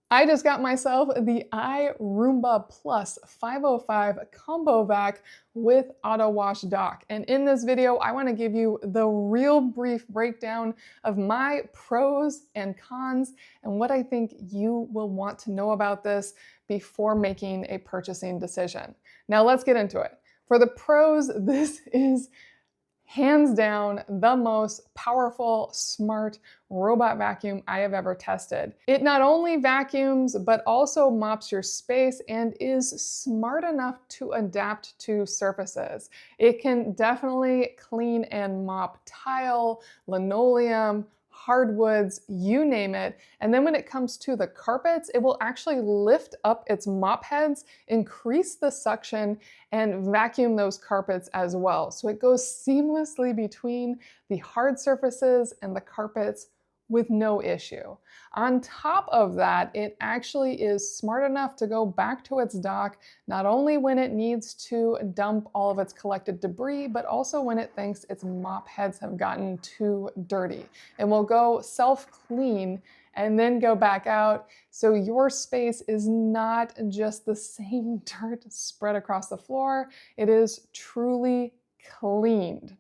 I just got myself the iRoomba Plus 505 Combo Vac with Auto Wash Dock. And in this video, I want to give you the real brief breakdown of my pros and cons and what I think you will want to know about this before making a purchasing decision. Now let's get into it. For the pros, this is hands down the most powerful, smart robot vacuum I have ever tested. It not only vacuums, but also mops your space and is smart enough to adapt to surfaces. It can definitely clean and mop tile, linoleum, hardwoods, you name it. And then when it comes to the carpets, it will actually lift up its mop heads, increase the suction, and vacuum those carpets as well. So it goes seamlessly between the hard surfaces and the carpets with no issue. On top of that, it actually is smart enough to go back to its dock, not only when it needs to dump all of its collected debris, but also when it thinks its mop heads have gotten too dirty. It will go self-clean and then go back out. So your space is not just the same dirt spread across the floor, it is truly cleaned.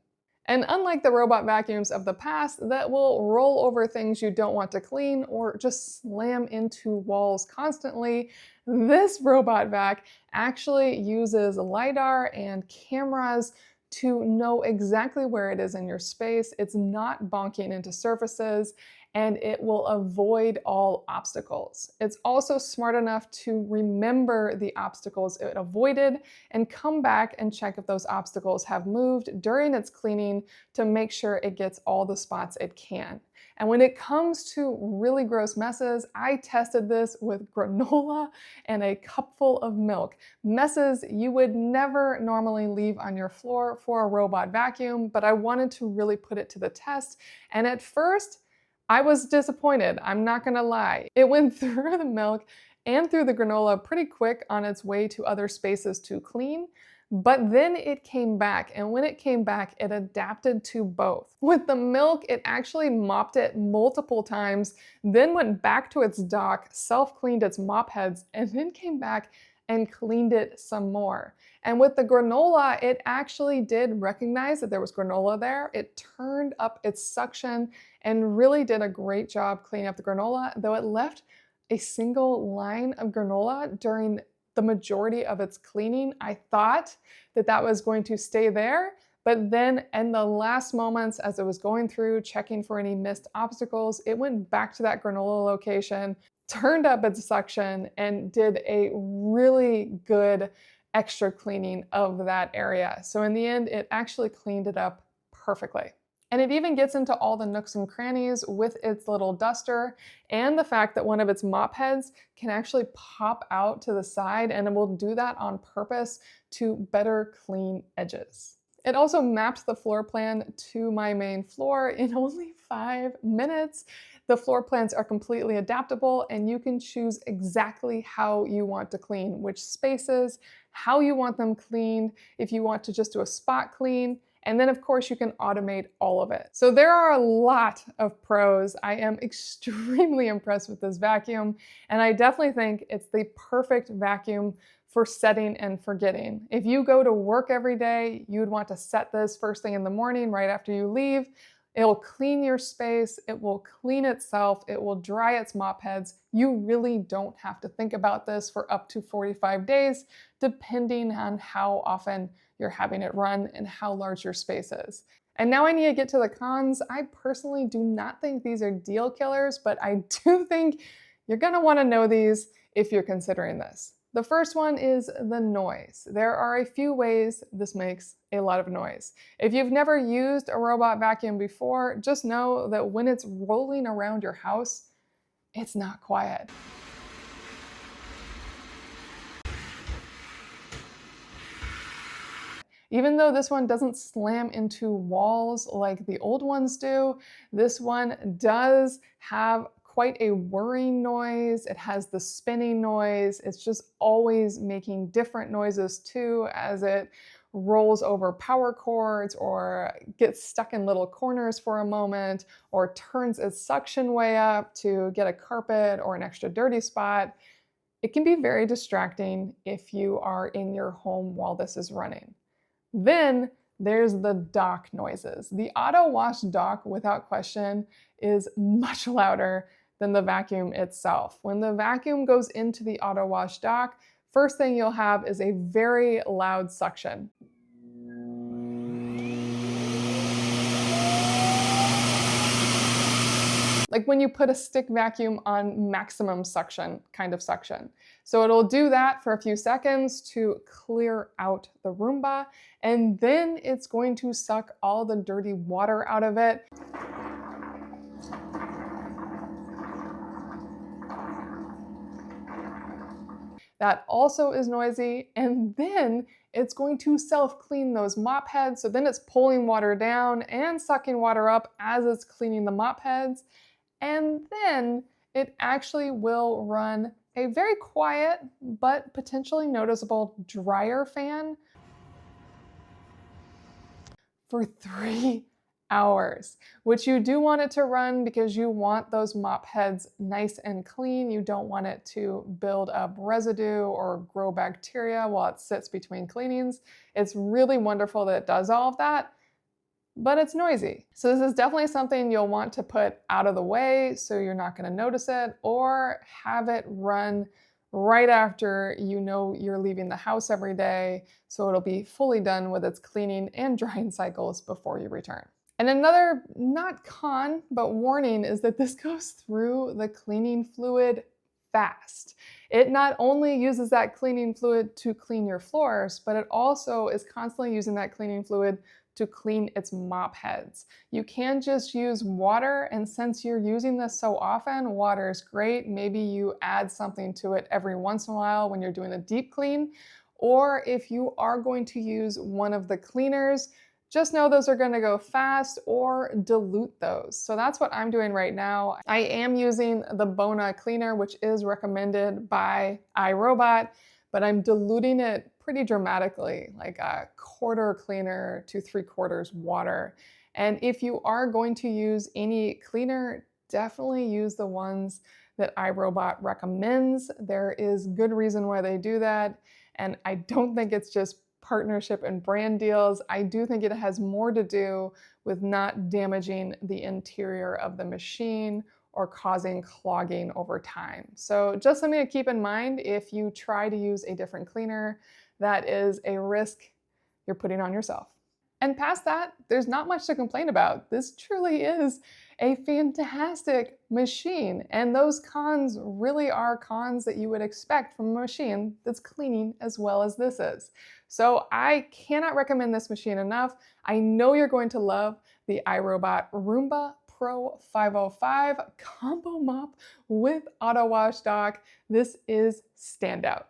And unlike the robot vacuums of the past that will roll over things you don't want to clean or just slam into walls constantly, this robot vac actually uses LIDAR and cameras to know exactly where it is in your space. It's not bonking into surfaces, and it will avoid all obstacles. It's also smart enough to remember the obstacles it avoided and come back and check if those obstacles have moved during its cleaning to make sure it gets all the spots it can. And when it comes to really gross messes, I tested this with granola and a cupful of milk. Messes you would never normally leave on your floor for a robot vacuum, but I wanted to really put it to the test. And at first, I was disappointed, I'm not gonna lie. It went through the milk and through the granola pretty quick on its way to other spaces to clean, but then it came back, and when it came back, it adapted to both. With the milk, it actually mopped it multiple times, then went back to its dock, self-cleaned its mop heads, and then came back and cleaned it some more. And with the granola, it actually did recognize that there was granola there. It turned up its suction and really did a great job cleaning up the granola, though it left a single line of granola during the majority of its cleaning. I thought that that was going to stay there, but then in the last moments as it was going through checking for any missed obstacles, it went back to that granola location, turned up its suction, and did a really good extra cleaning of that area. So in the end, it actually cleaned it up perfectly. And it even gets into all the nooks and crannies with its little duster, and the fact that one of its mop heads can actually pop out to the side, and it will do that on purpose to better clean edges. It also mapped the floor plan to my main floor in only 5 minutes. The floor plans are completely adaptable, and you can choose exactly how you want to clean, which spaces, how you want them cleaned, if you want to just do a spot clean, and then of course you can automate all of it. So there are a lot of pros. I am extremely impressed with this vacuum, and I definitely think it's the perfect vacuum for setting and forgetting. If you go to work every day, you'd want to set this first thing in the morning right after you leave. It'll clean your space, it will clean itself, it will dry its mop heads. You really don't have to think about this for up to 45 days, depending on how often you're having it run and how large your space is. And now I need to get to the cons. I personally do not think these are deal killers, but I do think you're gonna wanna know these if you're considering this. The first one is the noise. There are a few ways this makes a lot of noise. If you've never used a robot vacuum before, just know that when it's rolling around your house, it's not quiet. Even though this one doesn't slam into walls like the old ones do, this one does have quite a whirring noise. It has the spinning noise. It's just always making different noises too as it rolls over power cords or gets stuck in little corners for a moment or turns its suction way up to get a carpet or an extra dirty spot. It can be very distracting if you are in your home while this is running. Then there's the dock noises. The auto wash dock, without question, is much louder than the vacuum itself. When the vacuum goes into the auto wash dock, first thing you'll have is a very loud suction. Like when you put a stick vacuum on maximum suction kind of suction. So it'll do that for a few seconds to clear out the Roomba, and then it's going to suck all the dirty water out of it. That also is noisy, and then it's going to self-clean those mop heads, so then it's pulling water down and sucking water up as it's cleaning the mop heads, and then it actually will run a very quiet but potentially noticeable dryer fan for 3 hours, which you do want it to run because you want those mop heads nice and clean. You don't want it to build up residue or grow bacteria while it sits between cleanings. It's really wonderful that it does all of that, but it's noisy. So this is definitely something you'll want to put out of the way so you're not going to notice it, or have it run right after you know you're leaving the house every day, so it'll be fully done with its cleaning and drying cycles before you return. And another, not con, but warning is that this goes through the cleaning fluid fast. It not only uses that cleaning fluid to clean your floors, but it also is constantly using that cleaning fluid to clean its mop heads. You can just use water, and since you're using this so often, water is great. Maybe you add something to it every once in a while when you're doing a deep clean, or if you are going to use one of the cleaners, just know those are going to go fast, or dilute those. So that's what I'm doing right now. I am using the Bona cleaner, which is recommended by iRobot, but I'm diluting it pretty dramatically, like a quarter cleaner to 3/4 water. And if you are going to use any cleaner, definitely use the ones that iRobot recommends. There is good reason why they do that. And I don't think it's just partnership and brand deals. I do think it has more to do with not damaging the interior of the machine or causing clogging over time. So just something to keep in mind if you try to use a different cleaner. That is a risk you're putting on yourself. And past that, there's not much to complain about. This truly is a fantastic machine. And those cons really are cons that you would expect from a machine that's cleaning as well as this is. So I cannot recommend this machine enough. I know you're going to love the iRobot Roomba Pro 505 Combo Mop with Auto Wash Dock. This is standout.